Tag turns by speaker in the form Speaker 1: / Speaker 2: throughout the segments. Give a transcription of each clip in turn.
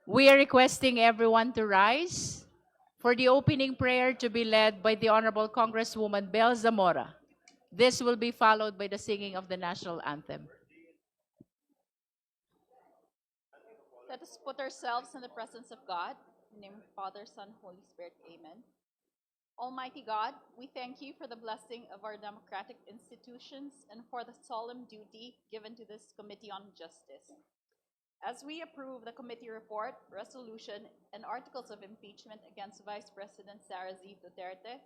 Speaker 1: We are requesting everyone to rise for the opening prayer to be led by the Honorable Congresswoman Bel Zamora. This will be followed by the singing of the national anthem.
Speaker 2: Let us put ourselves in the presence of God. In the name of Father, Son, Holy Spirit. Amen. Almighty God, we thank you for the blessing of our democratic institutions and for the solemn duty given to this Committee on Justice. As we approve the committee report, resolution, and articles of impeachment against Vice President Sara Z. Duterte,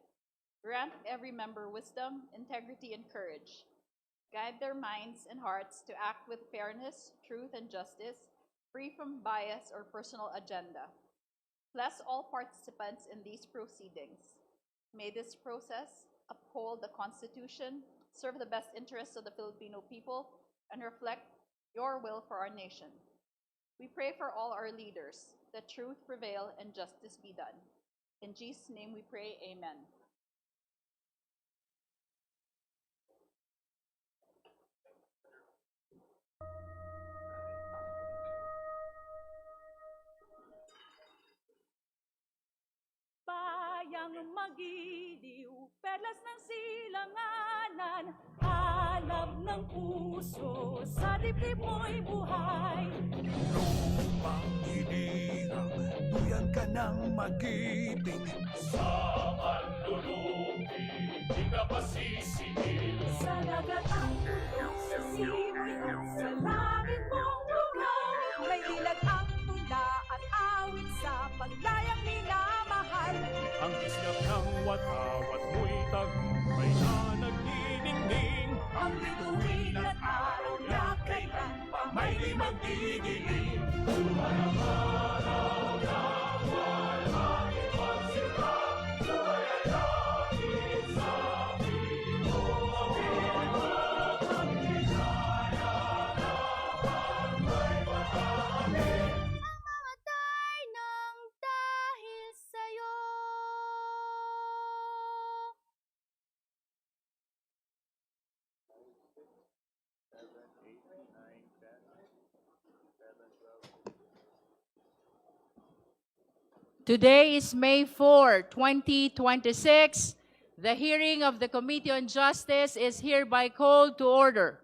Speaker 2: grant every member wisdom, integrity, and courage. Guide their minds and hearts to act with fairness, truth, and justice, free from bias or personal agenda. Bless all participants in these proceedings. May this process uphold the Constitution, serve the best interests of the Filipino people, and reflect your will for our nation. We pray for all our leaders, that truth prevail and justice be done. In Jesus' name we pray, amen.
Speaker 3: Bayang magiliw, perlas ng silanganan, alab ng puso, sa dibdib mo'y buhay.
Speaker 4: Lupang hinirang, duyan ka ng magiting.
Speaker 5: Sa manlulupi, di ka pasisingil.
Speaker 3: Sa dagat ang puntong sa simoy at sa langit mong lugaw, may dilag ang tula at awit sa paglayang minamahal.
Speaker 5: Ang islap ng watawat mo'y tagumpay na nagdiningning.
Speaker 3: Ang bituin at araw na kailan pa may di magdidilim.
Speaker 6: Mamatay ng dahil sa'yo.
Speaker 1: Today is May 4, 2026. The hearing of the Committee on Justice is hereby called to order.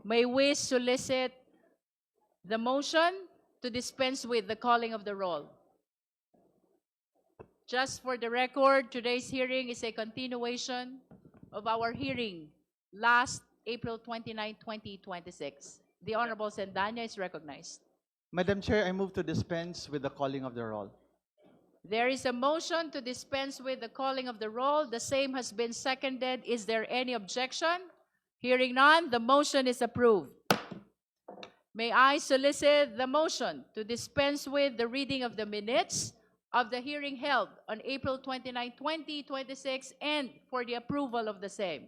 Speaker 1: May we solicit the motion to dispense with the calling of the roll. Just for the record, today's hearing is a continuation of our hearing last April 29, 2026. The Honorable Sendanya is recognized.
Speaker 7: Madam Chair, I move to dispense with the calling of the roll.
Speaker 1: There is a motion to dispense with the calling of the roll. The same has been seconded. Is there any objection? Hearing none, the motion is approved. May I solicit the motion to dispense with the reading of the minutes of the hearing held on April 29, 2026, and for the approval of the same.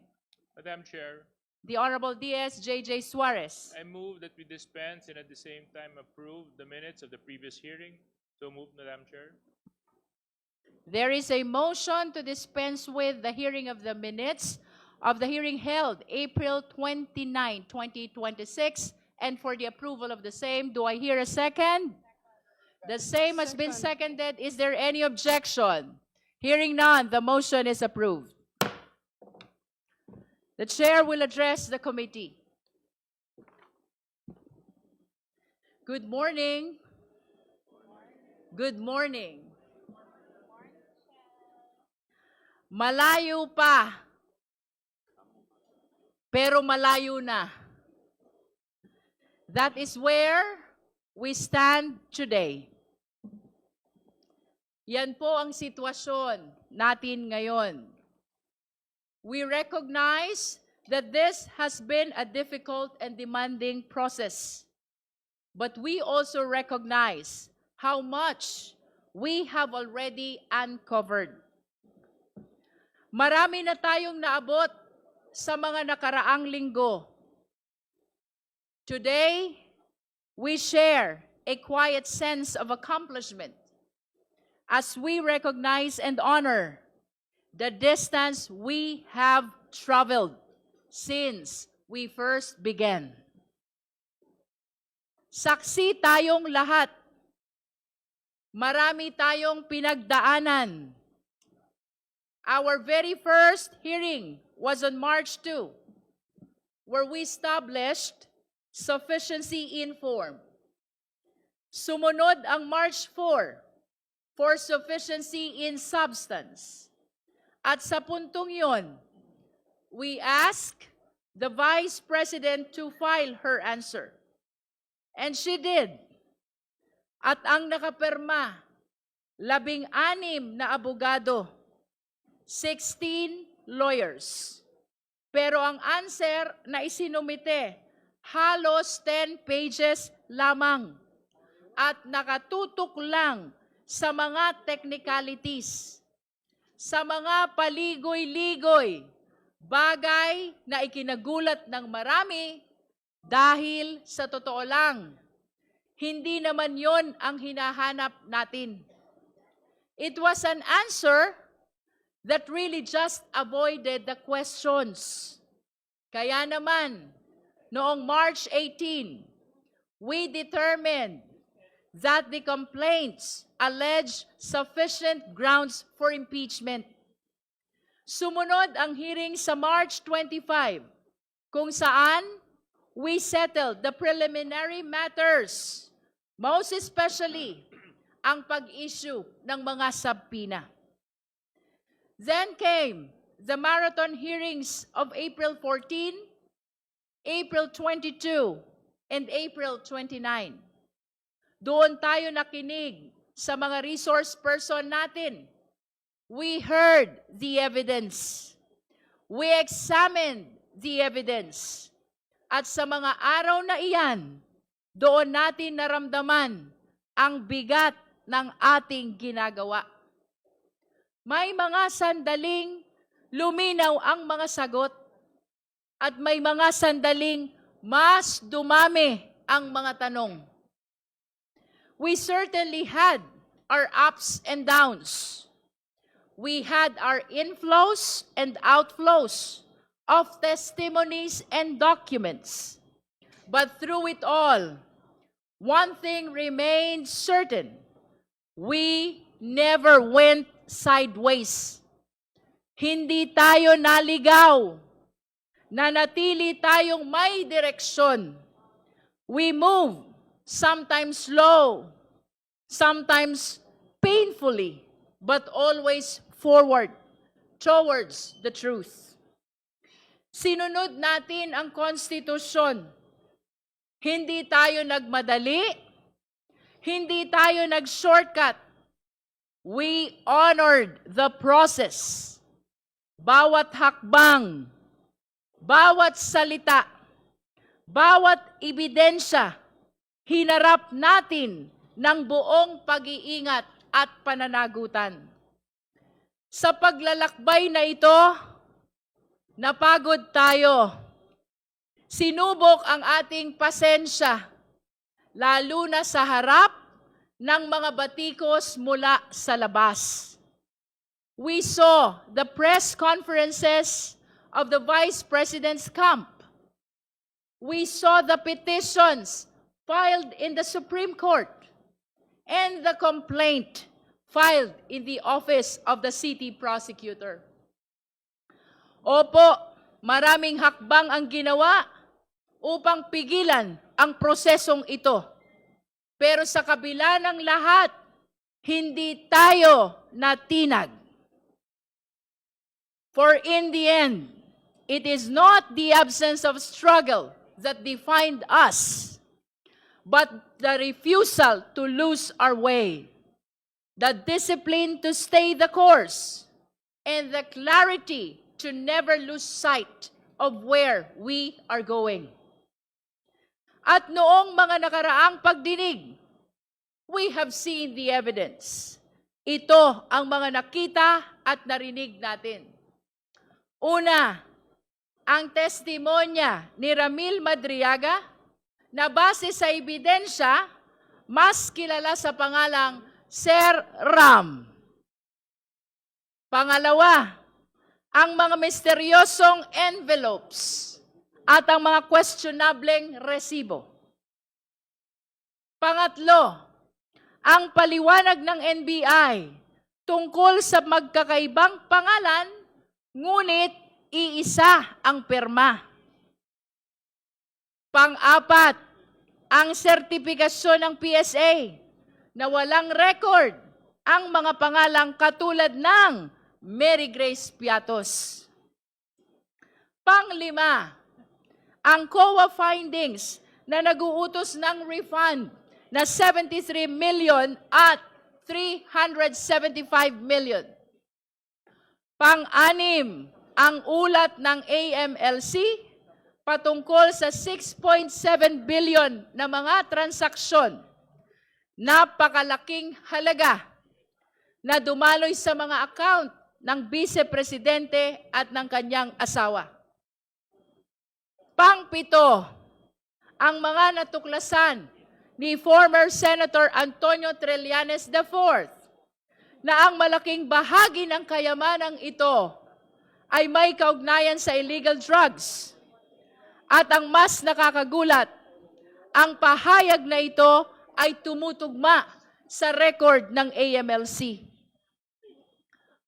Speaker 5: Madam Chair,
Speaker 1: The Honorable D.S. J.J. Suarez.
Speaker 5: I move that we dispense and at the same time approve the minutes of the previous hearing. So moved, Madam Chair.
Speaker 1: There is a motion to dispense with the hearing of the minutes of the hearing held April 29, 2026, and for the approval of the same. Do I hear a second? The same has been seconded. Is there any objection? Hearing none, the motion is approved. The chair will address the committee. Good morning. Good morning. Malayo pa, pero malayo na. That is where we stand today. Yan po ang sitwasyon natin ngayon. We recognize that this has been a difficult and demanding process. But we also recognize how much we have already uncovered. Marami na tayong naabot sa mga nakaraang linggo. Today, we share a quiet sense of accomplishment as we recognize and honor the distance we have traveled since we first began. Saksi tayong lahat. Marami tayong pinagdaanan. Our very first hearing was on March 2, where we established sufficiency in form. Sumunod ang March 4 for sufficiency in substance. At sa puntong yon, we ask the Vice President to file her answer. And she did. At ang nakapirma, 16 na abogado, 16 lawyers. Pero ang answer na isinumite, halos 10 pages lamang. At nakatutok lang sa mga technicalities, sa mga paligoy-ligoy, bagay na ikinagulat ng marami dahil sa totoo lang, hindi naman yon ang hinahanap natin. It was an answer that really just avoided the questions. Kaya naman, noong March 18, we determined that the complaints allege sufficient grounds for impeachment. Sumunod ang hearing sa March 25, kung saan we settled the preliminary matters, most especially ang pag-issue ng mga subpoena. Then came the marathon hearings of April 14, April 22, and April 29. Doon tayo nakinig sa mga resource person natin. We heard the evidence. We examined the evidence. At sa mga araw na iyan, doon natin naramdaman ang bigat ng ating ginagawa. May mga sandaling luminaw ang mga sagot at may mga sandaling mas dumami ang mga tanong. We certainly had our ups and downs. We had our inflows and outflows of testimonies and documents. But through it all, one thing remained certain. We never went sideways. Hindi tayo naligaw. Nanatili tayong may direksyon. We move, sometimes slow, sometimes painfully, but always forward towards the truth. Sinunod natin ang konstitusyon. Hindi tayo nagmadali, hindi tayo nag-shortcut. We honored the process. Bawat hakbang, bawat salita, bawat ebidensya, hinarap natin ng buong pag-iingat at pananagutan. Sa paglalakbay na ito, napagod tayo. Sinubok ang ating pasensya, lalo na sa harap ng mga batikos mula sa labas. We saw the press conferences of the Vice President's camp. We saw the petitions filed in the Supreme Court and the complaint filed in the office of the city prosecutor. Opo, maraming hakbang ang ginawa upang pigilan ang prosesong ito. Pero sa kabila ng lahat, hindi tayo natinag. For in the end, it is not the absence of struggle that defined us, but the refusal to lose our way, the discipline to stay the course, and the clarity to never lose sight of where we are going. At noong mga nakaraang pagdinig, we have seen the evidence. Ito ang mga nakita at narinig natin. Una, ang testimonya ni Ramil Madriaga na base sa ebidensya, mas kilala sa pangalang Sir Ram. Pangalawa, ang mga misteryosong envelopes at ang mga questionableng resibo. Pangatlo, ang paliwanag ng NBI tungkol sa magkakaibang pangalan, ngunit iisa ang pirma. Pang-apat, ang sertipikasyon ng PSA na walang record ang mga pangalang katulad ng Mary Grace Piatos. Panglima, ang COA findings na nag-uutos ng refund na 73 million at 375 million. Pang-anim, ang ulat ng AMLC patungkol sa 6.7 billion na mga transaksyon, napakalaking halaga na dumaloy sa mga account ng Vice Presidente at ng kanyang asawa. Pang-pito, ang mga natuklasan ni former Senator Antonio Trillanes IV na ang malaking bahagi ng kayamanang ito ay may kaugnayan sa illegal drugs. At ang mas nakakagulat, ang pahayag na ito ay tumutugma sa record ng AMLC.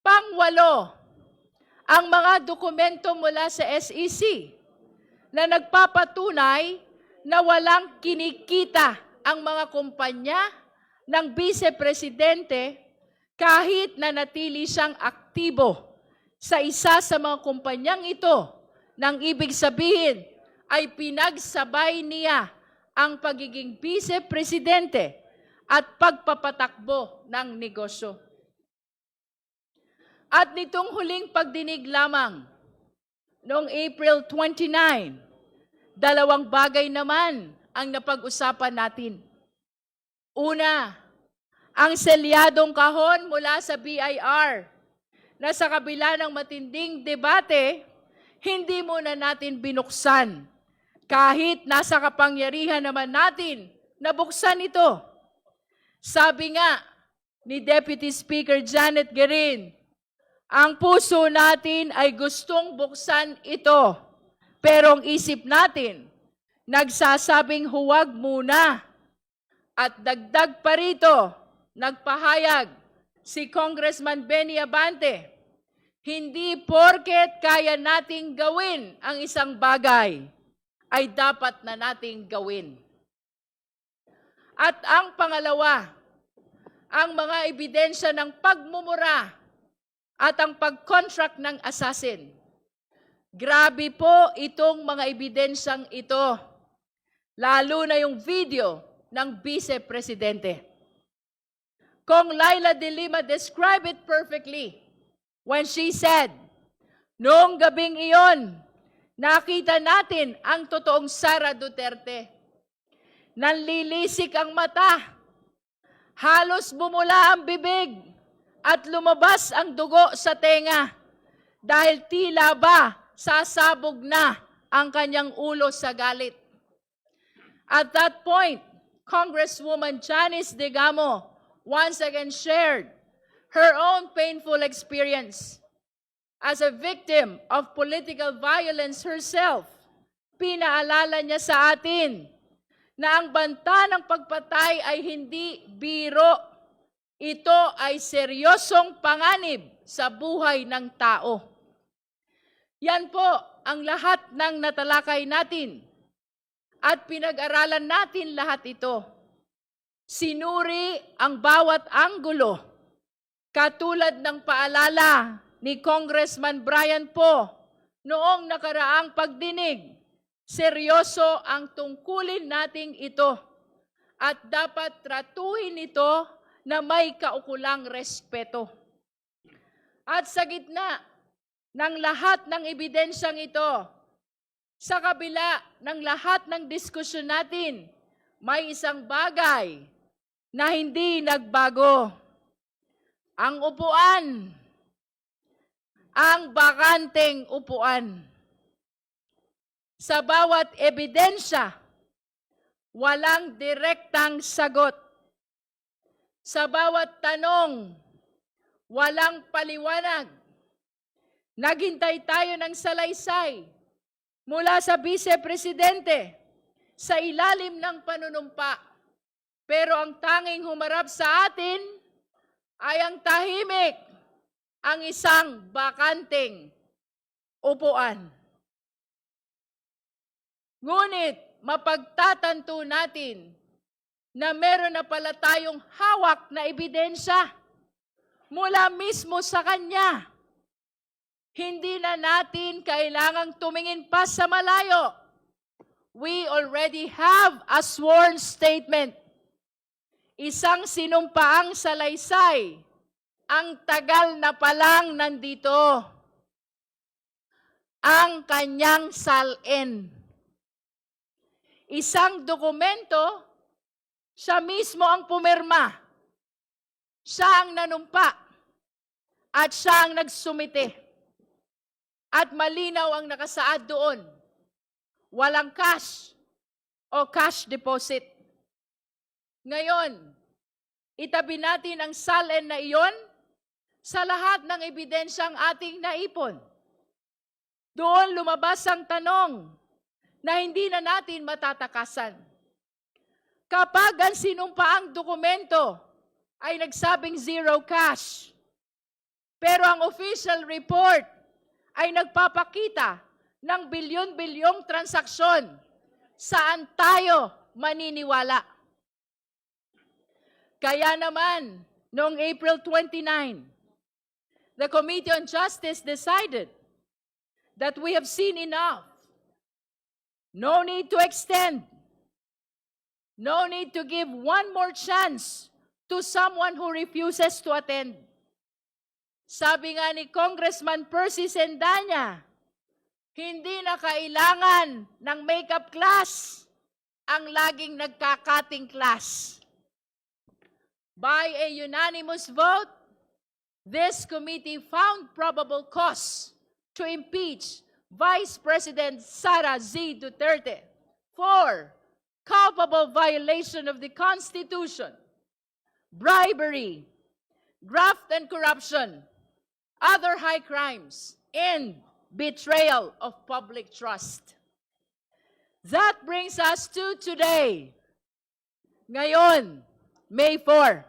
Speaker 1: Pangwalo, ang mga dokumento mula sa SEC na nagpapatunay na walang kinikita ang mga kumpanya ng Vice Presidente kahit na natili siyang aktibo sa isa sa mga kumpanyang ito, nang ibig sabihin ay pinagsabay niya ang pagiging Vice Presidente at pagpapatakbo ng negosyo. At nitong huling pagdinig lamang, noong April 29, dalawang bagay naman ang napag-usapan natin. Una, ang selyadong kahon mula sa BIR na sa kabila ng matinding debate, hindi muna natin binuksan. Kahit nasa kapangyarihan naman natin na buksan ito. Sabi nga ni Deputy Speaker Janet Guerin, ang puso natin ay gustong buksan ito. Pero ang isip natin, nagsasabing huwag muna. At dagdag pa rito, nagpahayag si Congressman Benny Abante, hindi porket kaya nating gawin ang isang bagay, ay dapat na nating gawin. At ang pangalawa, ang mga ebidensya ng pagmumura at ang pag-contract ng assassin. Grabe po itong mga ebidensyang ito, lalo na yung video ng Vice Presidente. Kong Laila de Lima described it perfectly when she said, noong gabing iyon, nakita natin ang totoong Sara Duterte. Nanlilisik ang mata, halos bumula ang bibig, at lumabas ang dugo sa tenga dahil tila ba sasabog na ang kanyang ulo sa galit. At that point, Congresswoman Janice Digamo once again shared her own painful experience. As a victim of political violence herself, pinaalala niya sa atin na ang banta ng pagpatay ay hindi biro. Ito ay seryosong panganib sa buhay ng tao. Yan po ang lahat ng natalakay natin at pinag-aralan natin lahat ito. Sinuri ang bawat anggulo, katulad ng paalala ni Congressman Brian Poe noong nakaraang pagdinig. Seryoso ang tungkulin nating ito at dapat tratuhin ito na may kaukulang respeto. At sa gitna ng lahat ng ebidensyang ito, sa kabila ng lahat ng diskusyon natin, may isang bagay na hindi nagbago. Ang upuan, ang bakanteng upuan. Sa bawat ebidensya, walang direktang sagot. Sa bawat tanong, walang paliwanag. Naghintay tayo ng salaysay mula sa Vice Presidente sa ilalim ng panunumpa Pero ang tanging humarap sa atin ay ang tahimik, ang isang bakanteng upuan. Ngunit mapagtatanto natin na meron na pala tayong hawak na ebidensya mula mismo sa Kanya. Hindi na natin kailangang tumingin pa sa malayo. We already have a sworn statement. Isang sinumpaang salaysay. Ang tagal na palang nandito. Ang kanyang salin. Isang dokumento, siya mismo ang pumirma. Siya ang nanumpa. At siya ang nagsumite. At malinaw ang nakasaad doon. Walang cash o cash deposit. Ngayon, itabi natin ang salin na iyon sa lahat ng ebidensyang ating naipon. Doon lumabas ang tanong na hindi na natin matatakasan. Kapag ang sinumpaang dokumento ay nagsabing zero cash, pero ang official report ay nagpapakita ng bilyon-bilyong transaksyon, saan tayo maniniwala? Kaya naman, noong April 29, the Committee on Justice decided that we have seen enough. No need to extend. No need to give one more chance to someone who refuses to attend. Sabi nga ni Congressman Percy Sendanya, hindi na kailangan ng makeup class ang laging nagkakating class. By a unanimous vote, this committee found probable cause to impeach Vice President Sara Z. Duterte for culpable violation of the Constitution, bribery, graft and corruption, other high crimes, and betrayal of public trust. That brings us to today. Ngayon, May 4.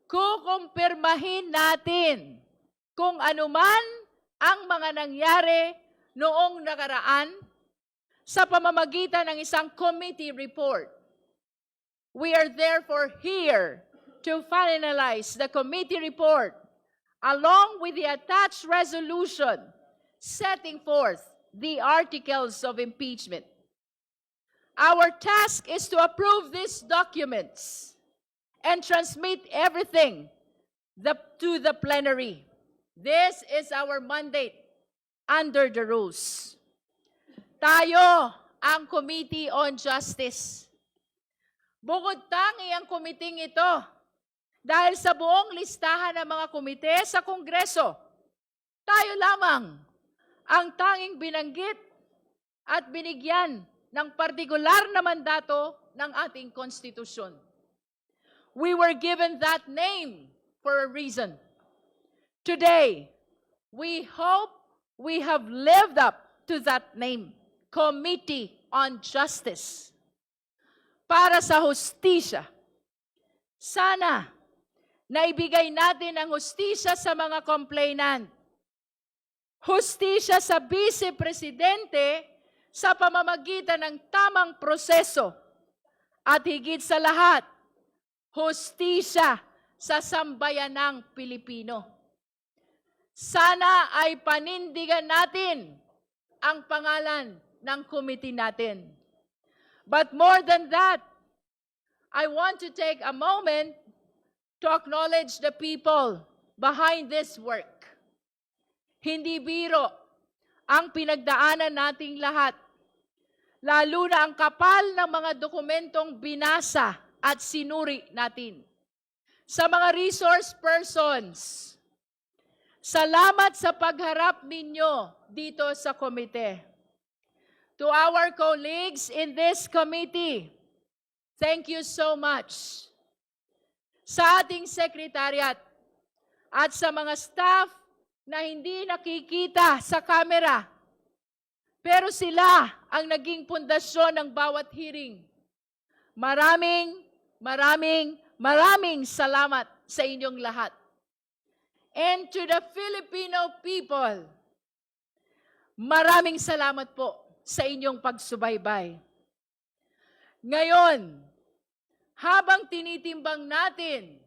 Speaker 1: Kukumpirmahin natin kung anuman ang mga nangyari noong nakaraan sa pamamagitan ng isang committee report. We are therefore here to finalize the committee report along with the attached resolution setting forth the articles of impeachment. Our task is to approve these documents and transmit everything to the plenary. This is our mandate under the rules. Tayo ang Committee on Justice. Bukod tangi ang komiting ito dahil sa buong listahan ng mga komite sa Kongreso, tayo lamang ang tanging binanggit at binigyan ng partikular na mandato ng ating konstitusyon. We were given that name for a reason. Today, we hope we have lived up to that name, Committee on Justice. Para sa hustisya, sana naibigay natin ang hustisya sa mga complainant. Hustisya sa Vice Presidente sa pamamagitan ng tamang proseso. At higit sa lahat, hustisya sa sambayanang Pilipino. Sana ay panindigan natin ang pangalan ng committee natin. But more than that, I want to take a moment to acknowledge the people behind this work. Hindi biro ang pinagdaanan nating lahat, lalo na ang kapal ng mga dokumentong binasa at sinuri natin. Sa mga resource persons, salamat sa pagharap ninyo dito sa komite. To our colleagues in this committee, thank you so much. Sa ating secretariat at sa mga staff na hindi nakikita sa camera, pero sila ang naging pundasyon ng bawat hearing. Maraming maraming salamat sa inyong lahat. And to the Filipino people, maraming salamat po sa inyong pagsubaybay. Ngayon, habang tinitimbang natin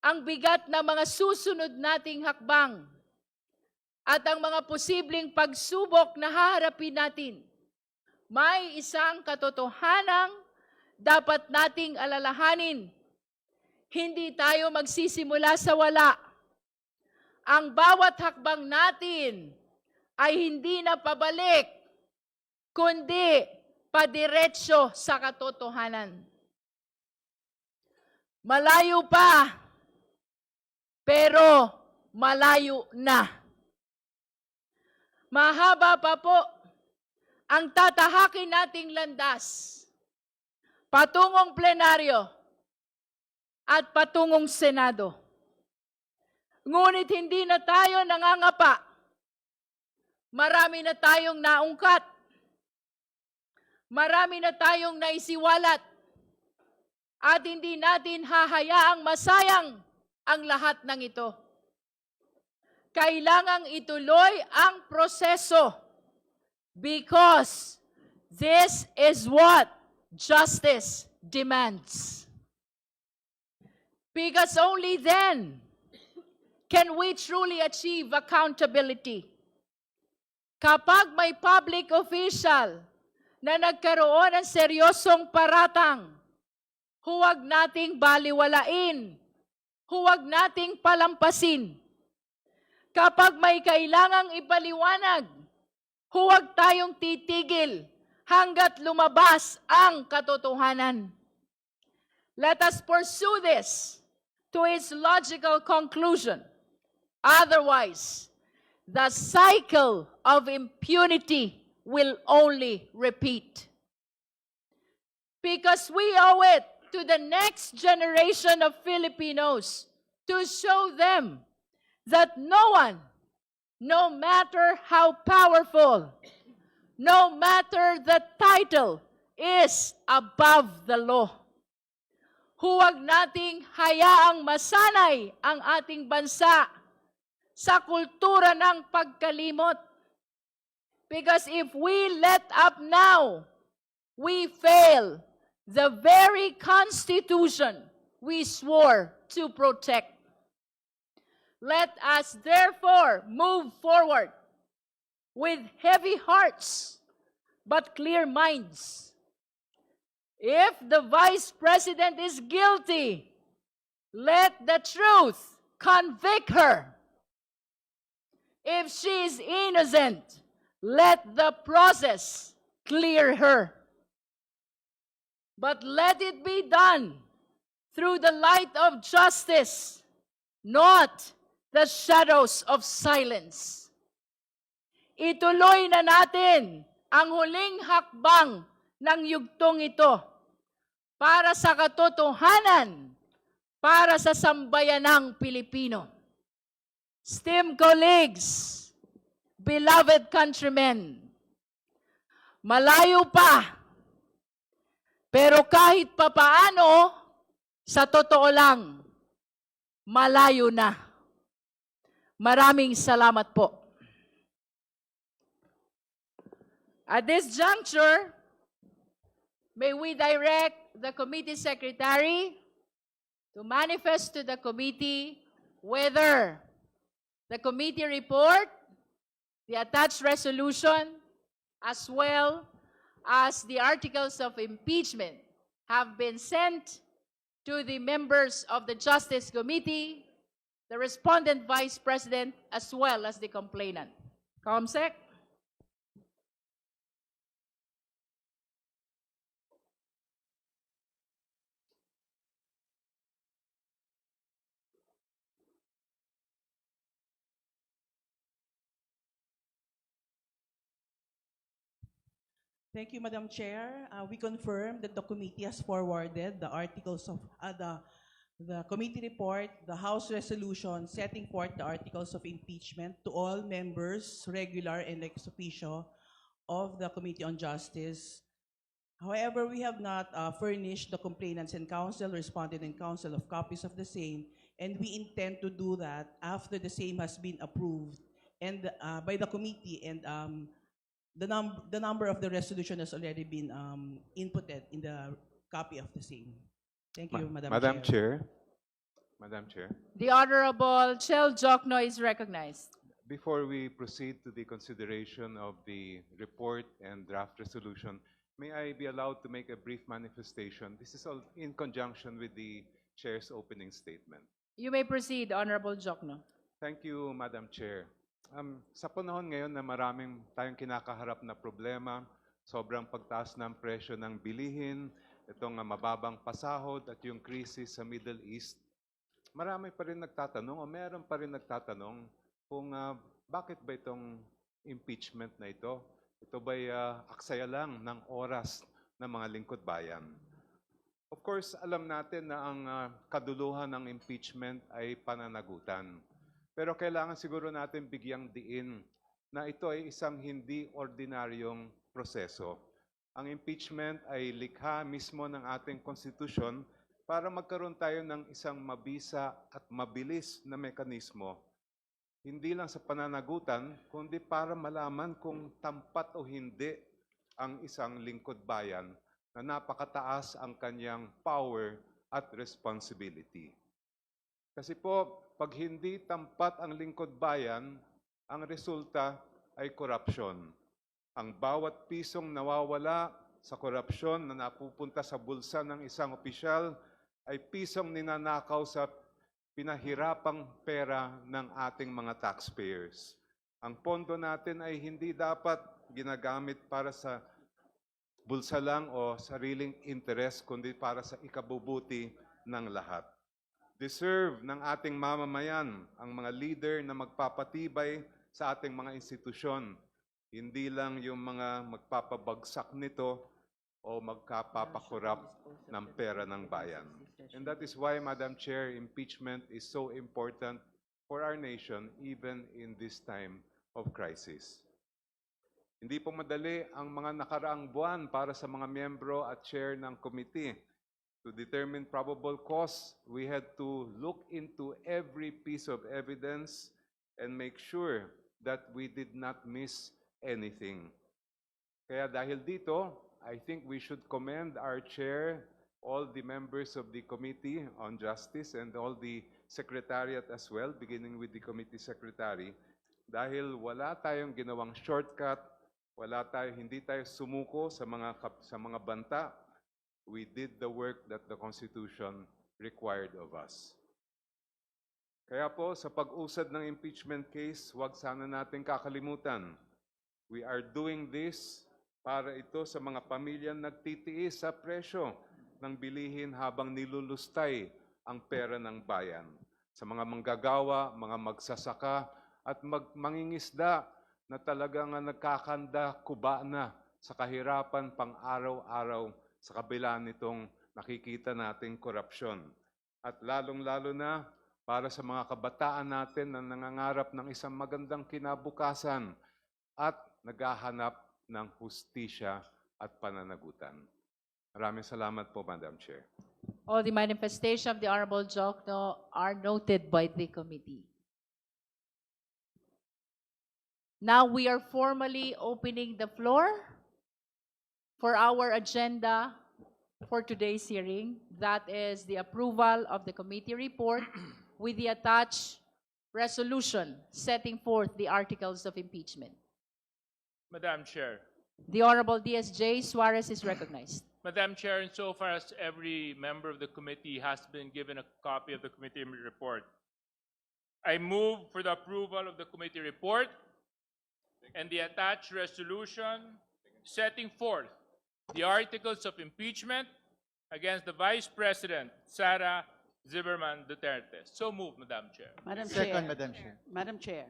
Speaker 1: ang bigat ng mga susunod nating hakbang at ang mga posibleng pagsubok na haharapin natin, may isang katotohanang dapat nating alalahanin. Hindi tayo magsisimula sa wala. Ang bawat hakbang natin ay hindi na pabalik, kundi padiretso sa katotohanan. Malayo pa, pero malayo na. Mahaba pa po ang tatahakin nating landas patungong plenaryo at patungong Senado. Ngunit hindi na tayo nangangapa. Marami na tayong naungkat. Marami na tayong naisiwalat. At hindi natin hahayaang masayang ang lahat ng ito. Kailangang ituloy ang proseso because this is what justice demands. Because only then can we truly achieve accountability. Kapag may public official na nagkaroon ng seryosong paratang, huwag nating baliwalain, huwag nating palampasin. Kapag may kailangang ipaliwanag, huwag tayong titigil hanggat lumabas ang katotohanan. Let us pursue this to its logical conclusion. Otherwise, the cycle of impunity will only repeat. Because we owe it to the next generation of Filipinos to show them that no one, no matter how powerful, no matter the title, is above the law. Huwag nating hayaang masanay ang ating bansa sa kultura ng pagkalimot. Because if we let up now, we fail the very Constitution we swore to protect. Let us therefore move forward with heavy hearts but clear minds. If the Vice President is guilty, let the truth convict her. If she is innocent, let the process clear her. But let it be done through the light of justice, not the shadows of silence. Ituloy na natin ang huling hakbang ng yugtong ito para sa katotohanan, para sa sambayanang Pilipino. Esteemed colleagues, beloved countrymen, malayo pa, pero kahit papaano, sa totoo lang, malayo na. Maraming salamat po. At this juncture, may we direct the committee secretary to manifest to the committee whether the committee report, the attached resolution, as well as the articles of impeachment have been sent to the members of the Justice Committee, the respondent Vice President, as well as the complainant. Comsec.
Speaker 8: Thank you, Madam Chair. We confirm that the committee has forwarded the articles of the committee report, the House resolution setting forth the articles of impeachment to all members, regular and ex officio, of the Committee on Justice, However, we have not furnished the complainants and counsel, respondent and counsel of copies of the same, and we intend to do that after the same has been approved and by the committee, and the number of the resolution has already been inputted in the copy of the same. Thank you, Madam Chair.
Speaker 9: Madam Chair,
Speaker 1: The Honorable Chel Jokno is recognized.
Speaker 9: before we proceed to the consideration of the report and draft resolution, may I be allowed to make a brief manifestation? This is all in conjunction with the Chair's opening statement.
Speaker 1: You may proceed, Honorable Jokno.
Speaker 9: Thank you, Madam Chair. Sa panahon ngayon na maraming tayong kinakaharap na problema, sobrang pagtaas ng presyo ng bilihin, itong mababang pasahod at yung krisis sa Middle East, marami pa rin nagtatanong o meron pa rin nagtatanong kung bakit ba itong impeachment na ito? Ito ba'y aksaya lang ng oras ng mga lingkod bayan? Of course, alam natin na ang kaduluhan ng impeachment ay pananagutan. Pero kailangan siguro natin bigyang diin na ito ay isang hindi ordinaryong proseso. Ang impeachment ay likha mismo ng ating konstitusyon para magkaroon tayo ng isang mabisa at mabilis na mekanismo. Hindi lang sa pananagutan, kundi para malaman kung tampat o hindi ang isang lingkod bayan na napakataas ang kanyang power at responsibility. Kasi po, pag hindi tampat ang lingkod bayan, ang resulta ay korupsyon. Ang bawat pisong nawawala sa korupsyon na napupunta sa bulsa ng isang opisyal ay pisong ninanakaw sa pinahirapang pera ng ating mga taxpayers. Ang pondo natin ay hindi dapat ginagamit para sa bulsa lang o sariling interest, kundi para sa ikabubuti ng lahat. Deserve ng ating mamamayan ang mga leader na magpapatibay sa ating mga institusyon, hindi lang yung mga magpapabagsak nito o magkapapakorap ng pera ng bayan. And that is why, Madam Chair, impeachment is so important for our nation even in this time of crisis. Hindi po madali ang mga nakaraang buwan para sa mga miyembro at chair ng committee. To determine probable cause, we had to look into every piece of evidence and make sure that we did not miss anything. Kaya dahil dito, I think we should commend our chair, all the members of the Committee on Justice, and all the secretariat as well, beginning with the committee secretary, dahil wala tayong ginawang shortcut, hindi tayo sumuko sa mga banta. We did the work that the Constitution required of us. Kaya po, sa pag-usad ng impeachment case, huwag sana natin kakalimutan. We are doing this para ito sa mga pamilyang nagtitiis sa presyo ng bilihin habang nilulustay ang pera ng bayan. Sa mga manggagawa, mga magsasaka, at mangingisda na talagang nagkakanda, kuba na sa kahirapan pang araw-araw sa kabila nitong nakikita nating korupsyon. At lalong-lalo na para sa mga kabataan natin na nangangarap ng isang magandang kinabukasan at naghahanap ng hustisya at pananagutan. Maraming salamat po, Madam Chair.
Speaker 1: All the manifestation of the Honorable Jokno are noted by the committee. Now we are formally opening the floor for our agenda for today's hearing. That is the approval of the committee report with the attached resolution setting forth the articles of impeachment.
Speaker 5: Madam Chair.
Speaker 1: The Honorable DSJ Suarez is recognized.
Speaker 5: Madam Chair, insofar as every member of the committee has been given a copy of the committee report, I move for the approval of the committee report and the attached resolution setting forth the articles of impeachment against the Vice President, Sara Zimmerman Duterte. So moved, Madam Chair.
Speaker 10: Madam
Speaker 7: Second,
Speaker 10: Chair.
Speaker 7: Madam Chair.
Speaker 10: Madam Chair.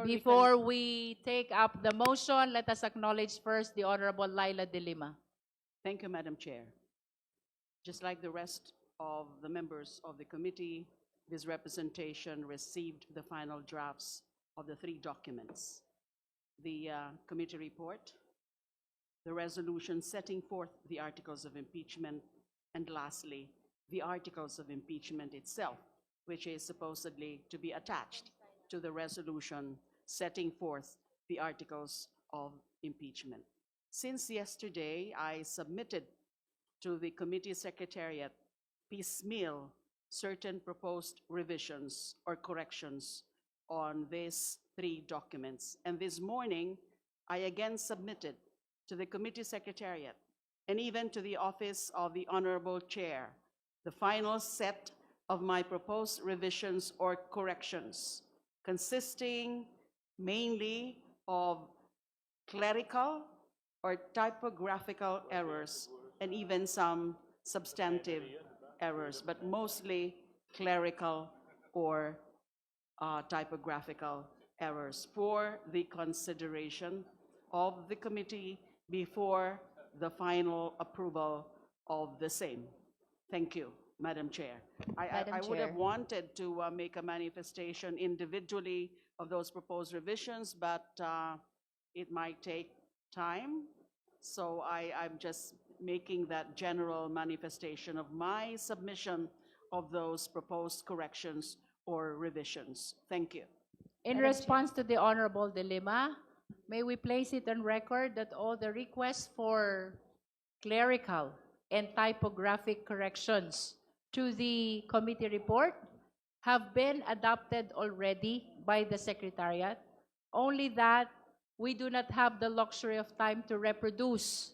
Speaker 1: Before we take up the motion, let us acknowledge first the Honorable Laila De Lima.
Speaker 10: Thank you, Madam Chair. Just like the rest of the members of the committee, this representation received the final drafts of the 3 documents. The committee report, the resolution setting forth the articles of impeachment, and lastly, the articles of impeachment itself, which is supposedly to be attached to the resolution setting forth the articles of impeachment. Since yesterday, I submitted to the committee secretariat piecemeal certain proposed revisions or corrections on these three documents. And this morning, I again submitted to the committee secretariat and even to the office of the Honorable Chair the final set of my proposed revisions or corrections, consisting mainly of clerical or typographical errors and even some substantive errors, but mostly clerical or typographical errors for the consideration of the committee before the final approval of the same. Thank you, Madam Chair.
Speaker 1: Madam
Speaker 10: I would have
Speaker 1: Chair.
Speaker 10: wanted to make a manifestation individually of those proposed revisions, but it might take time. So I'm just making that general manifestation of my submission of those proposed corrections or revisions. Thank you.
Speaker 1: In
Speaker 2: Madam Chair.
Speaker 1: response to the Honorable Dilemma, may we place it on record that all the requests for clerical and typographic corrections to the committee report have been adopted already by the Secretariat, only that we do not have the luxury of time to reproduce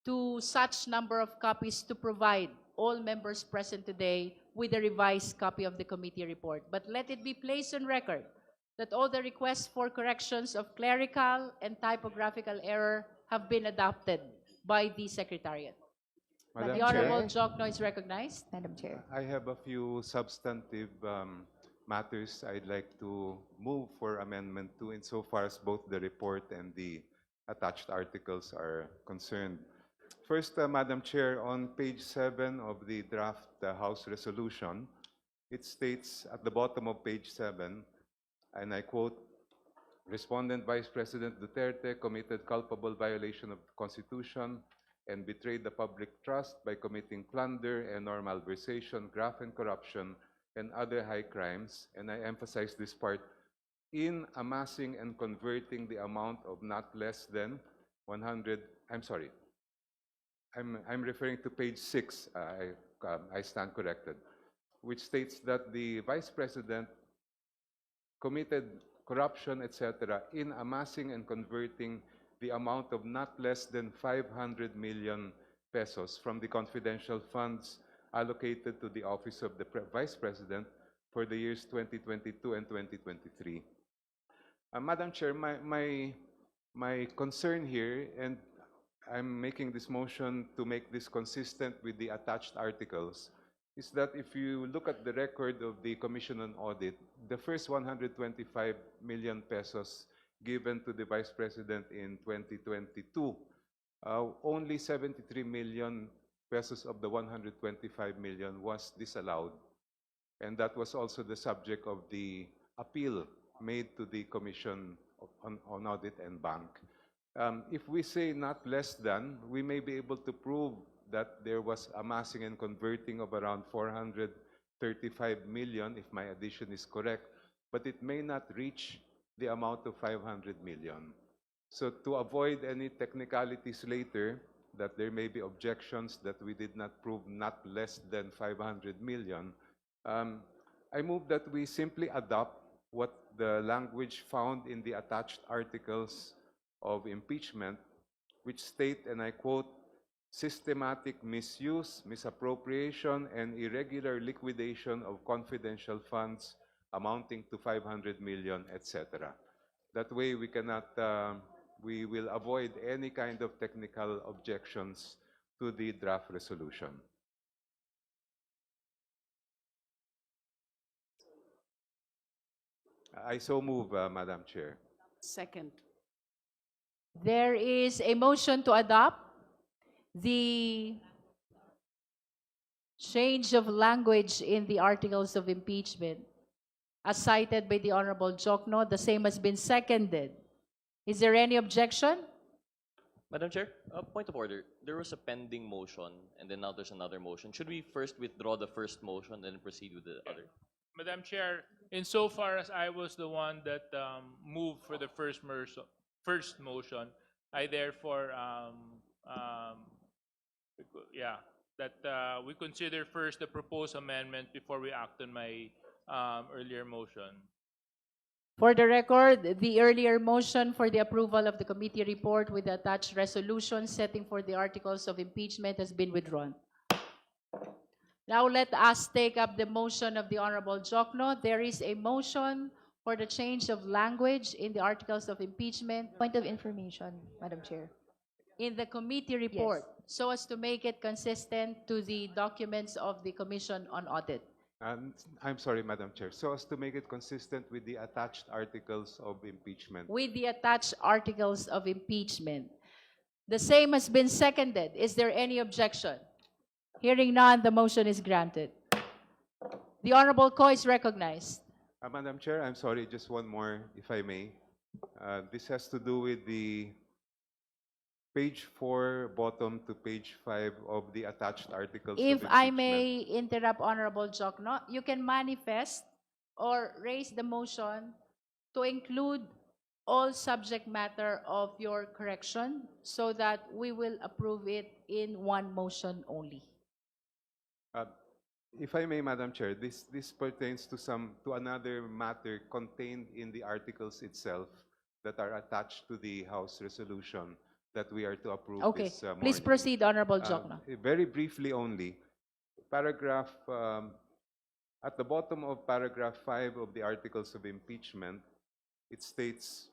Speaker 1: to such number of copies to provide all members present today with a revised copy of the committee report. But let it be placed on record that all the requests for corrections of clerical and typographical error have been adopted by the Secretariat.
Speaker 9: Madam
Speaker 1: The
Speaker 9: Chair,
Speaker 1: Honorable Jokno is recognized.
Speaker 6: Madam Chair.
Speaker 9: I have a few substantive matters I'd like to move for Amendment 2 insofar as both the report and the attached articles are concerned. First, Madam Chair, on page 7 of the draft House resolution, it states at the bottom of page 7, and I quote, Respondent Vice President Duterte committed culpable violation of the Constitution and betrayed the public trust by committing plunder and or malversation, graft and corruption, and other high crimes, and I emphasize this part, in amassing and converting the amount of not less than 100, I'm referring to page 6, I stand corrected, which states that the Vice President committed corruption, etc., in amassing and converting the amount of not less than 500 million pesos from the confidential funds allocated to the Office of the Vice President for the years 2022 and 2023. Madam Chair, my concern here, and I'm making this motion to make this consistent with the attached articles, is that if you look at the record of the Commission on Audit, the first 125 million pesos given to the Vice President in 2022, only 73 million pesos of the 125 million was disallowed. And that was also the subject of the appeal made to the Commission on Audit and Bank. If we say not less than, we may be able to prove that there was amassing and converting of around 435 million, if my addition is correct, but it may not reach the amount of 500 million. So to avoid any technicalities later, that there may be objections that we did not prove not less than 500 million, I move that we simply adopt what the language found in the attached articles of impeachment, which state, and I quote, systematic misuse, misappropriation, and irregular liquidation of confidential funds amounting to 500 million, etc. That way we cannot, we will avoid any kind of technical objections to the draft resolution. I so move, Madam Chair.
Speaker 10: Second.
Speaker 1: There is a motion to adopt the change of language in the articles of impeachment as cited by the Honorable Jokno. The same has been seconded. Is there any objection?
Speaker 11: Madam Chair, point of order. There was a pending motion, and then now there's another motion. Should we first withdraw the first motion, and then proceed with the other?
Speaker 5: Madam Chair, insofar as I was the one that moved for the first motion, I therefore, that we consider first the proposed amendment before we act on my earlier motion.
Speaker 1: For the record, the earlier motion for the approval of the committee report with the attached resolution setting for the articles of impeachment has been withdrawn. Now let us take up the motion of the Honorable Jokno. There is a motion for the change of language in the articles of impeachment
Speaker 6: Point of information, Madam Chair.
Speaker 1: in the committee report so as to make it consistent to the documents of the Commission on Audit.
Speaker 9: I'm sorry, Madam Chair. So as to make it consistent with the attached articles of impeachment.
Speaker 1: With the attached articles of impeachment. The same has been seconded. Is there any objection? Hearing none, the motion is granted. The Honorable Ko is recognized.
Speaker 9: Madam Chair, I'm sorry, just one more, if I may. This has to do with the page 4, bottom to page 5 of the attached articles
Speaker 1: If
Speaker 9: of
Speaker 1: I
Speaker 9: impeachment.
Speaker 1: may interrupt Honorable Jokno, you can manifest or raise the motion to include all subject matter of your correction so that we will approve it in one motion only.
Speaker 9: If I may, Madam Chair, this pertains to another matter contained in the articles itself that are attached to the House resolution that we are to approve
Speaker 1: Okay,
Speaker 9: this morning.
Speaker 1: please proceed, Honorable Jokno.
Speaker 9: Very briefly only, paragraph, at the bottom of paragraph 5 of the articles of impeachment, it states,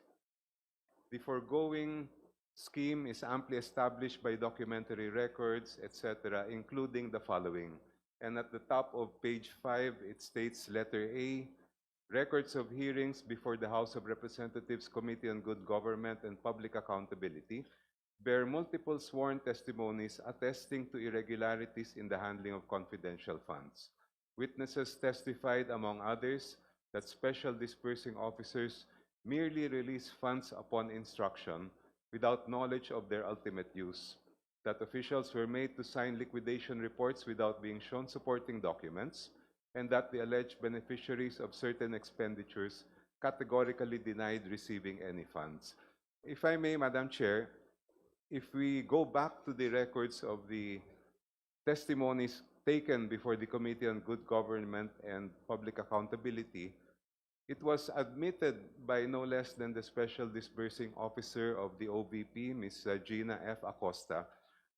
Speaker 9: the foregoing scheme is amply established by documentary records, etc., including the following. And at the top of page 5, it states, letter A, records of hearings before the House of Representatives Committee on Good Government and Public Accountability bear multiple sworn testimonies attesting to irregularities in the handling of confidential funds. Witnesses testified, among others, that special disbursing officers merely release funds upon instruction without knowledge of their ultimate use, that officials were made to sign liquidation reports without being shown supporting documents, and that the alleged beneficiaries of certain expenditures categorically denied receiving any funds. If I may, Madam Chair, if we go back to the records of the testimonies taken before the Committee on Good Government and Public Accountability, it was admitted by no less than the Special Disbursing Officer of the OVP, Ms. Gina F. Acosta,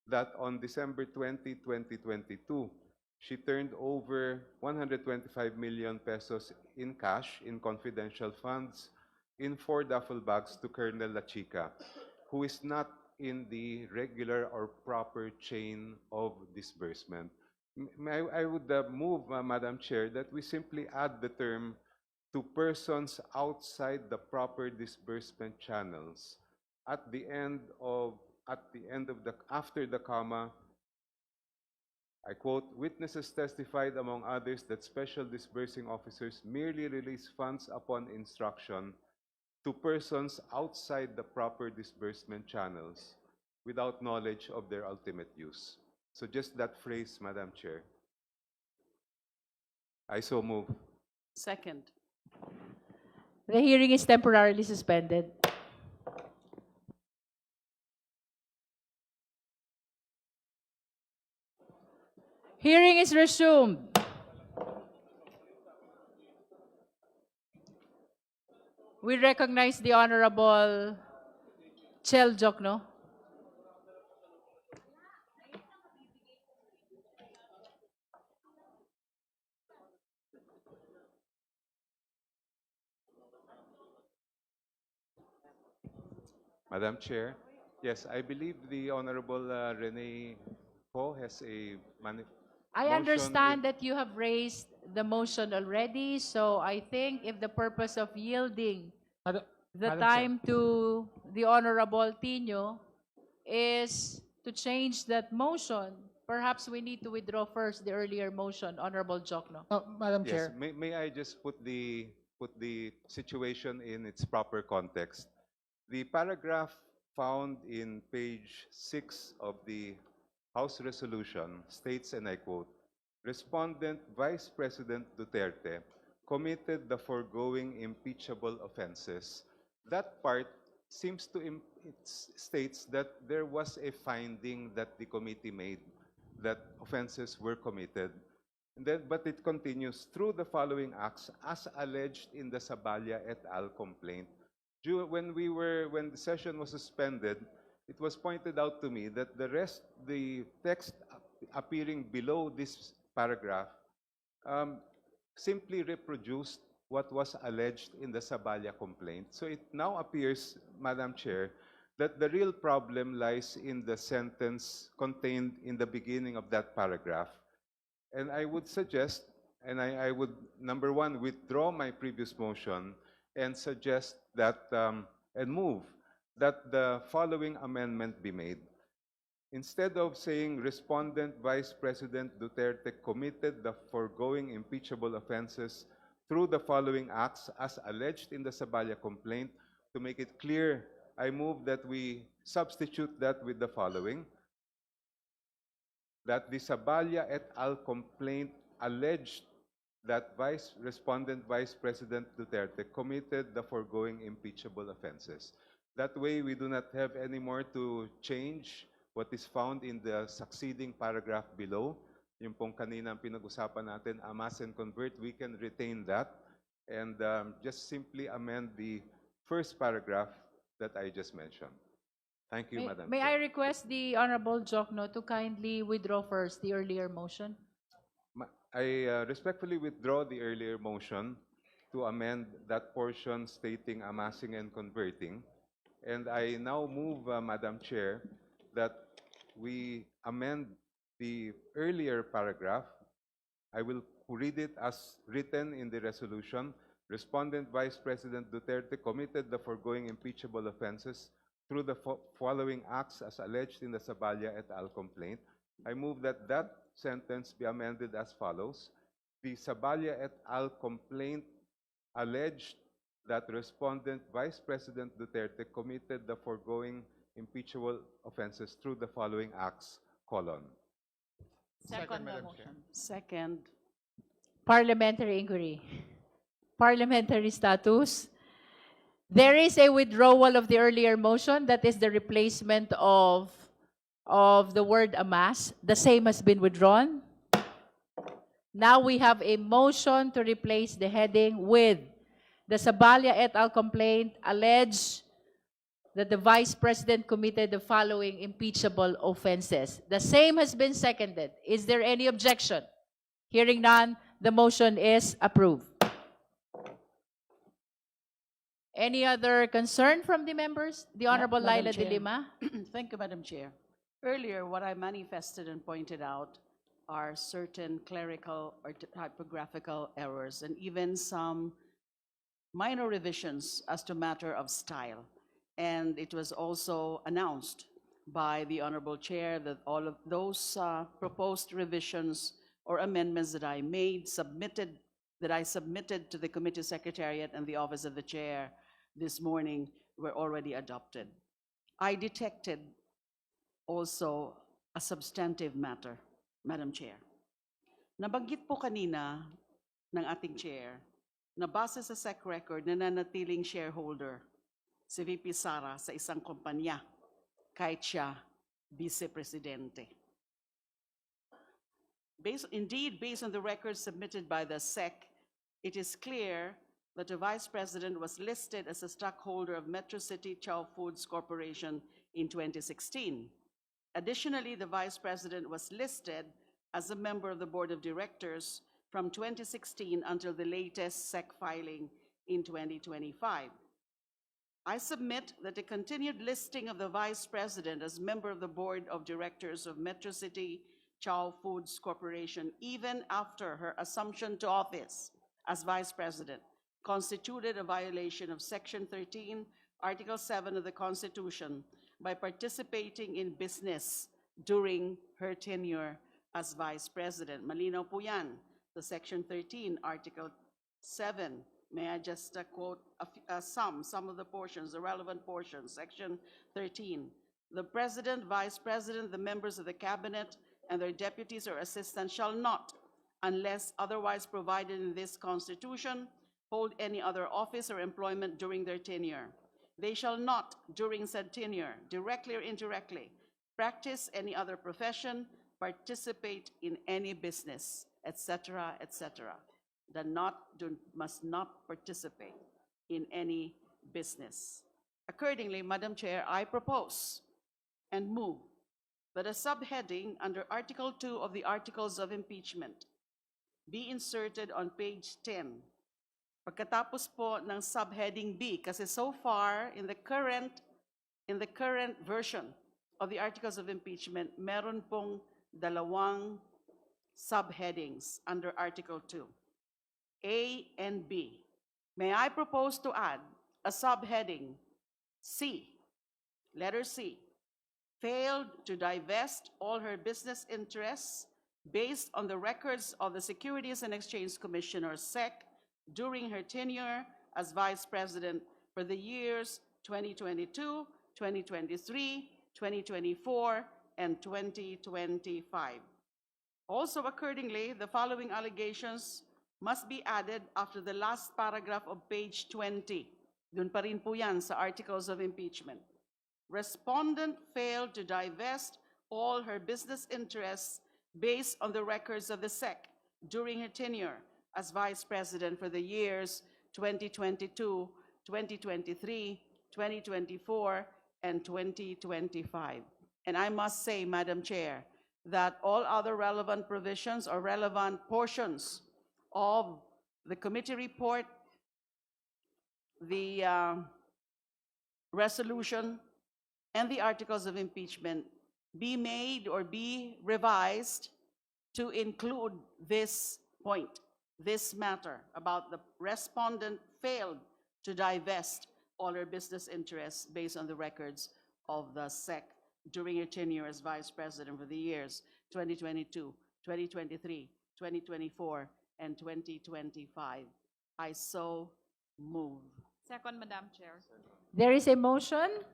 Speaker 9: that on December 20, 2022, she turned over 125 million pesos in cash in confidential funds in 4 duffel bags to Colonel La Chica, who is not in the regular or proper chain of disbursement. I would move, Madam Chair, that we simply add the term to persons outside the proper disbursement channels at the end of after the comma. I quote, witnesses testified, among others, that special disbursing officers merely release funds upon instruction to persons outside the proper disbursement channels without knowledge of their ultimate use. So just that phrase, Madam Chair. I so move.
Speaker 10: Second.
Speaker 1: The hearing is temporarily suspended. Hearing is resumed. We recognize the Honorable Chel Jokno.
Speaker 9: Madam Chair, yes, I believe the Honorable Rene Ho has a
Speaker 1: I
Speaker 9: motion
Speaker 1: understand
Speaker 9: with-
Speaker 1: that you have raised the motion already, so I think if the purpose of yielding the
Speaker 12: Madam
Speaker 1: time to the Honorable Tino is to change that motion, perhaps we need to withdraw first the earlier motion, Honorable Jokno.
Speaker 12: Madam
Speaker 9: Yes,
Speaker 12: Chair.
Speaker 9: may I just put the situation in its proper context? The paragraph found in page 6 of the House resolution states, and I quote, Respondent Vice President Duterte committed the foregoing impeachable offenses. That part seems to it states that there was a finding that the committee made that offenses were committed. And then, but it continues through the following acts as alleged in the Saballa et al. Complaint. When the session was suspended, it was pointed out to me that the text appearing below this paragraph simply reproduced what was alleged in the Saballa complaint. So it now appears, Madam Chair, that the real problem lies in the sentence contained in the beginning of that paragraph. And I would suggest, and I would, number one, withdraw my previous motion and suggest that, and move that the following amendment be made. Instead of saying Respondent Vice President Duterte committed the foregoing impeachable offenses through the following acts as alleged in the Saballa complaint, to make it clear, I move that we substitute that with the following, that the Saballa et al. Complaint alleged that Respondent Vice President Duterte committed the foregoing impeachable offenses. That way, we do not have any more to change what is found in the succeeding paragraph below. Yung pong kanina pinag-usapan natin, amass and convert, we can retain that and just simply amend the first paragraph that I just mentioned. Thank you, Madam
Speaker 1: May
Speaker 9: Chair.
Speaker 1: I request the Honorable Jokno to kindly withdraw first the earlier motion?
Speaker 9: I respectfully withdraw the earlier motion to amend that portion stating amassing and converting. And I now move, Madam Chair, that we amend the earlier paragraph. I will read it as written in the resolution. Respondent Vice President Duterte committed the foregoing impeachable offenses through the following acts as alleged in the Saballa et al. Complaint. I move that that sentence be amended as follows. The Saballa et al. Complaint alleged that Respondent Vice President Duterte committed the foregoing impeachable offenses through the following acts, colon.
Speaker 10: Second motion. Second.
Speaker 1: Parliamentary inquiry. Parliamentary status. There is a withdrawal of the earlier motion. That is the replacement of the word amass. The same has been withdrawn. Now we have a motion to replace the heading with the Saballa et al. Complaint alleged that the Vice President committed the following impeachable offenses. The same has been seconded. Is there any objection? Hearing none, the motion is approved. Any other concern from the members? The Honorable
Speaker 10: Madam
Speaker 1: Laila de
Speaker 10: Chair.
Speaker 1: Lima.
Speaker 10: Thank you, Madam Chair. Earlier, what I manifested and pointed out are certain clerical or typographical errors and even some minor revisions as to matter of style. And it was also announced by the Honorable Chair that all of those proposed revisions or amendments that I submitted to the Committee Secretariat and the Office of the Chair this morning were already adopted. I detected also a substantive matter, Madam Chair. Nabanggit po kanina ng ating Chair na base sa SEC record na nanatiling shareholder si VP Sara sa isang kumpanya kahit siya vice-presidente. Indeed, based on the records submitted by the SEC, it is clear that the Vice President was listed as a stockholder of Metro City Chow Foods Corporation in 2016. Additionally, the Vice President was listed as a member of the Board of Directors from 2016 until the latest SEC filing in 2025. I submit that the continued listing of the Vice President as member of the Board of Directors of Metro City Chow Foods Corporation, even after her assumption to office as Vice President, constituted a violation of Section 13, Article 7 of the Constitution by participating in business during her tenure as Vice President. Malinaw po yan, the Section 13, Article 7 May I just quote some of the portions, the relevant portions. Section 13. The President, Vice President, the members of the Cabinet, and their deputies or assistants shall not, unless otherwise provided in this Constitution, hold any other office or employment during their tenure. They shall not, during said tenure, directly or indirectly, practice any other profession, participate in any business, etc., etc. Must not participate in any business. Accordingly, Madam Chair, I propose and move that a subheading under Article 2 of the Articles of Impeachment be inserted on page 10. Pagkatapos po ng subheading B, kasi so far in the current version of the Articles of Impeachment, meron pong dalawang subheadings under Article 2, A and B. May I propose to add a subheading C, letter C, failed to divest all her business interests based on the records of the Securities and Exchange Commission, or SEC, during her tenure as Vice President for the years 2022, 2023, 2024, and 2025. Also, accordingly, the following allegations must be added after the last paragraph of page 20. Dun pa rin po yan sa Articles of Impeachment. Respondent failed to divest all her business interests based on the records of the SEC during her tenure as Vice President for the years 2022, 2023, 2024, and 2025. And I must say, Madam Chair, that all other relevant provisions or relevant portions of the committee report, the resolution, and the articles of impeachment be made or be revised to include this point, this matter about the respondent failed to divest all her business interests based on the records of the SEC during her tenure as Vice President for the years 2022, 2023, 2024, and 2025. I so move.
Speaker 2: Second, Madam Chair.
Speaker 1: There is a motion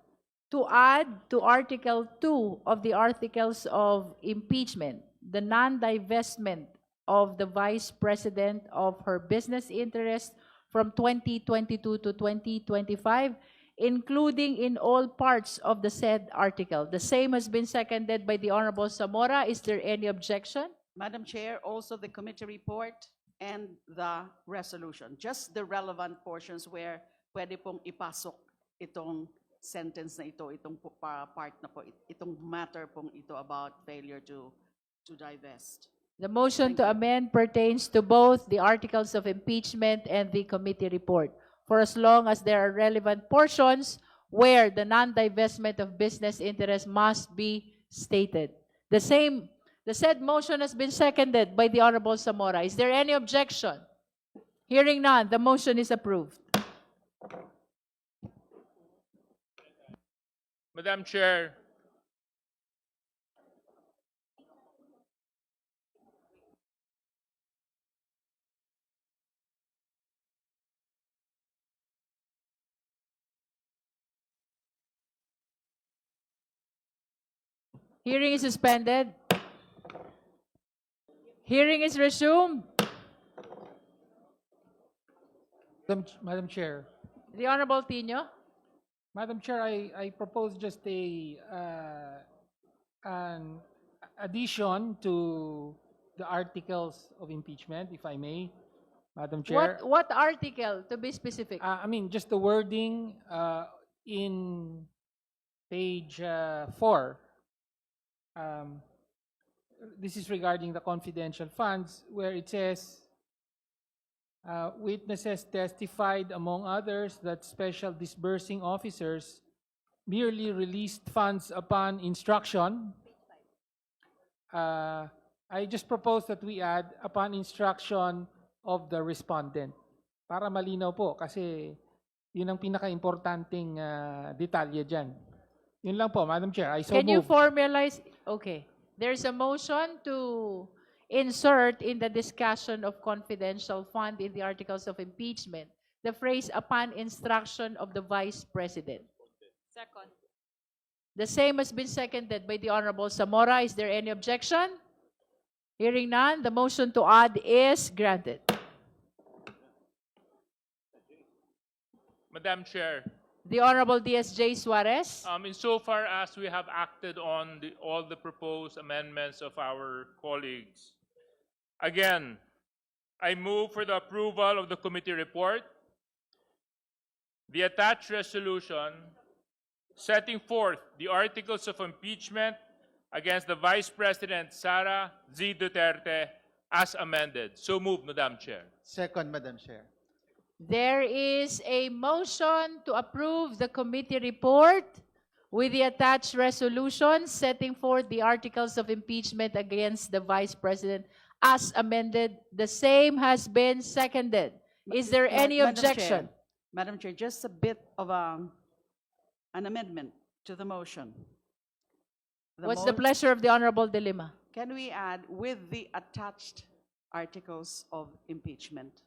Speaker 1: to add to Article 2 of the Articles of Impeachment, the non-divestment of the Vice President of her business interests from 2022 to 2025, including in all parts of the said article. The same has been seconded by the Honorable Zamora. Is there any objection?
Speaker 10: Madam Chair, also the committee report and the resolution, just the relevant portions where pwede pong ipasok itong sentence na ito, itong part na po, itong matter pong ito about failure to divest.
Speaker 1: The motion to amend pertains to both the articles of impeachment and the committee report, for as long as there are relevant portions where the non-divestment of business interest must be stated. The said motion has been seconded by the Honorable Zamora. Is there any objection? Hearing none, the motion is approved.
Speaker 5: Madam Chair,
Speaker 1: Hearing is suspended. Hearing is resumed.
Speaker 12: Madam Chair.
Speaker 1: The Honorable Tino.
Speaker 12: Madam Chair, I propose just an addition to the articles of impeachment, if I may, Madam Chair.
Speaker 1: What article, to be specific?
Speaker 12: I mean, just the wording in page 4. This is regarding the confidential funds, where it says, witnesses testified, among others, that special disbursing officers merely released funds upon instruction. I just propose that we add upon instruction of the respondent. Para malinaw po, kasi yun ang pinaka-importanting detalye dyan. Yun lang po, Madam Chair. I so
Speaker 1: Can you
Speaker 12: move.
Speaker 1: formalize? Okay. There's a motion to insert in the discussion of confidential fund in the articles of impeachment the phrase upon instruction of the Vice President.
Speaker 2: Second.
Speaker 1: The same has been seconded by the Honorable Zamora. Is there any objection? Hearing none, the motion to add is granted.
Speaker 5: Madam Chair,
Speaker 1: The Honorable DSJ Suarez.
Speaker 5: insofar as we have acted on all the proposed amendments of our colleagues, again, I move for the approval of the committee report, the attached resolution setting forth the articles of impeachment against the Vice President Sara Z. Duterte as amended. So moved, Madam Chair.
Speaker 7: Second, Madam Chair.
Speaker 1: There is a motion to approve the committee report with the attached resolution setting forth the articles of impeachment against the Vice President as amended. The same has been seconded. Is there any objection?
Speaker 10: Madam Chair, just a bit of an amendment to the motion.
Speaker 1: What's the pleasure of the Honorable De Lima?
Speaker 10: Can we add with the attached articles of impeachment?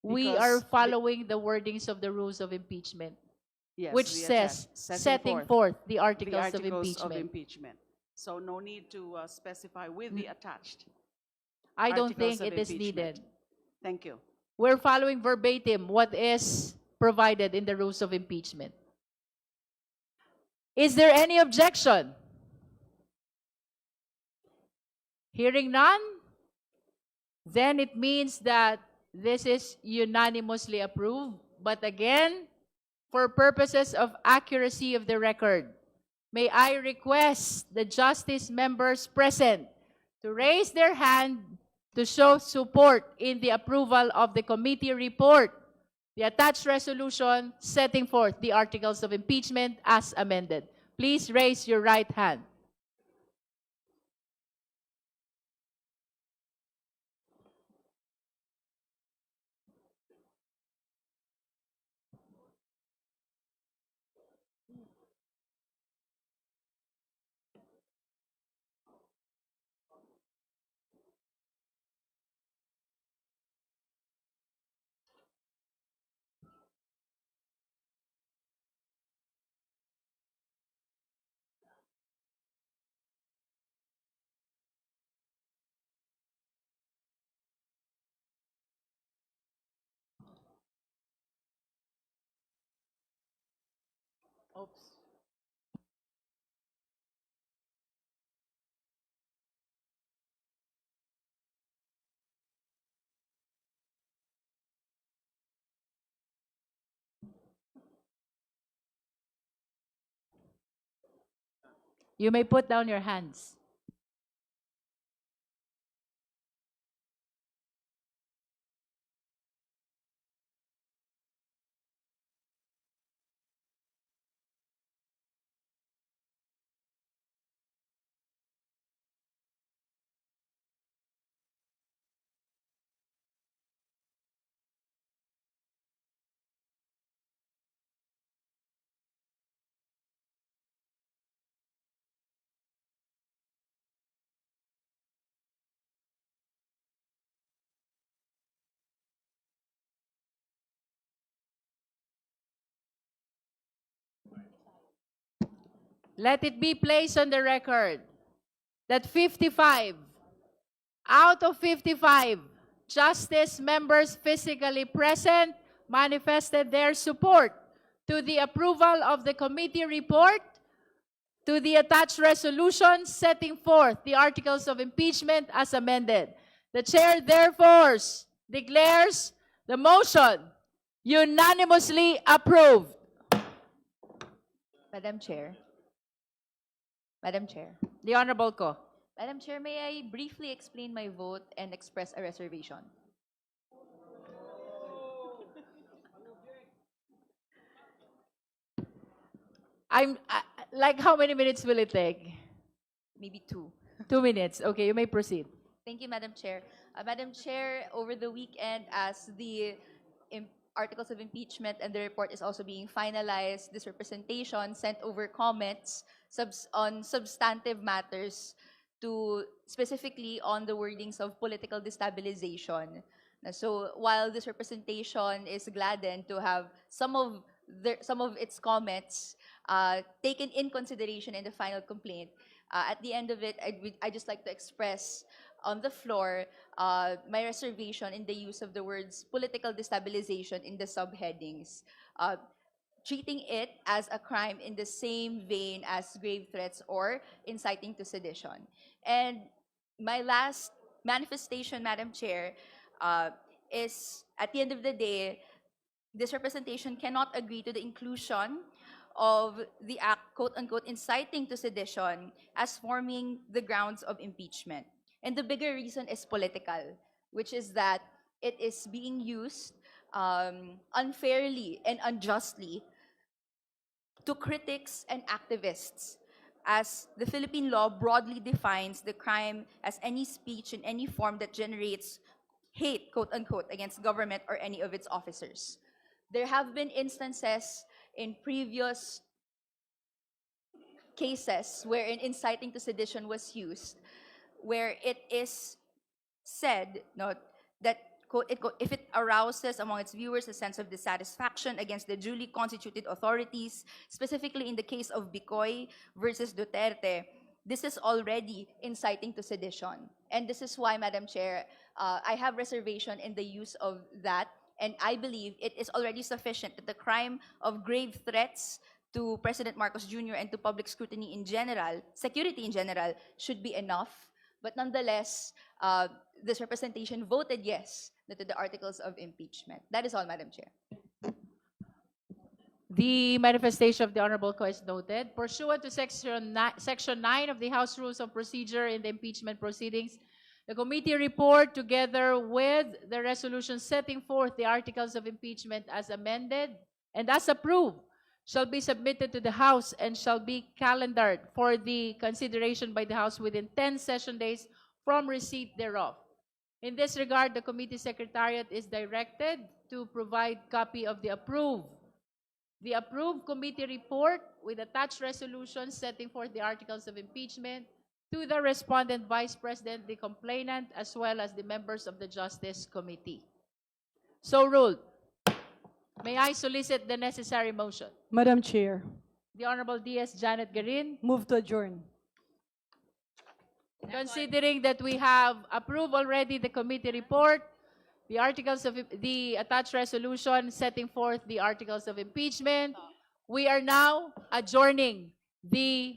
Speaker 1: We
Speaker 10: Because
Speaker 1: are following the wordings of the rules of impeachment,
Speaker 10: Yes,
Speaker 1: which
Speaker 10: the
Speaker 1: says setting forth the articles of impeachment.
Speaker 10: impeachment. So no need to specify with the attached.
Speaker 1: I don't
Speaker 10: articles
Speaker 1: think
Speaker 10: of
Speaker 1: it is
Speaker 10: impeachment.
Speaker 1: needed.
Speaker 10: Thank you.
Speaker 1: We're following verbatim what is provided in the rules of impeachment. Is there any objection? Hearing none, then it means that this is unanimously approved. But again, for purposes of accuracy of the record, may I request the justice members present to raise their hand to show support in the approval of the committee report, the attached resolution setting forth the articles of impeachment as amended. Please raise your right hand. Oops. You may put down your hands. Let it be placed on the record that 55 out of 55 justice members physically present manifested their support to the approval of the committee report, to the attached resolution setting forth the articles of impeachment as amended. The chair therefore declares the motion unanimously approved.
Speaker 6: Madam Chair. Madam Chair.
Speaker 1: The Honorable Ko.
Speaker 6: Madam Chair, may I briefly explain my vote and express a reservation?
Speaker 1: Like, how many minutes will it take?
Speaker 6: Maybe 2.
Speaker 1: 2 minutes. Okay, you may proceed.
Speaker 6: Thank you, Madam Chair. Madam Chair, over the weekend, as the articles of impeachment and the report is also being finalized, this representation sent over comments on substantive matters to specifically on the wordings of political destabilization. So while this representation is gladdened to have some of its comments taken in consideration in the final complaint, at the end of it, I'd just like to express on the floor my reservation in the use of the words political destabilization in the subheadings, treating it as a crime in the same vein as grave threats or inciting to sedition. And my last manifestation, Madam Chair, is at the end of the day, this representation cannot agree to the inclusion of the act, quote-unquote, inciting to sedition as forming the grounds of impeachment. And the bigger reason is political, which is that it is being used unfairly and unjustly to critics and activists, as the Philippine law broadly defines the crime as any speech in any form that generates hate, quote-unquote, against government or any of its officers. There have been instances in previous cases wherein inciting to sedition was used, where it is said that, quote, if it arouses among its viewers a sense of dissatisfaction against the duly constituted authorities, specifically in the case of Bicoy versus Duterte, this is already inciting to sedition. And this is why, Madam Chair, I have reservation in the use of that, and I believe it is already sufficient that the crime of grave threats to President Marcos Jr. and to public scrutiny in general, security in general, should be enough. But nonetheless, this representation voted yes to the articles of impeachment. That is all, Madam Chair.
Speaker 1: The manifestation of the Honorable Co is noted. Pursuant to Section 9 of the House Rules of Procedure in the impeachment proceedings, the committee report, together with the resolution setting forth the articles of impeachment as amended and as approved, shall be submitted to the House and shall be calendared for the consideration by the House within 10 session days from receipt thereof. In this regard, the committee secretariat is directed to provide copy of the approved committee report with attached resolutions setting forth the articles of impeachment to the respondent Vice President, the complainant, as well as the members of the Justice Committee. So ruled. May I solicit the necessary motion?
Speaker 3: Madam Chair,
Speaker 1: The Honorable D.S. Janet Garin,
Speaker 3: move to adjourn.
Speaker 1: considering that we have approved already the committee report, the articles of the attached resolution setting forth the articles of impeachment, we are now adjourning the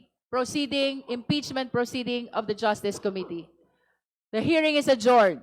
Speaker 1: impeachment proceeding of the Justice Committee. The hearing is adjourned.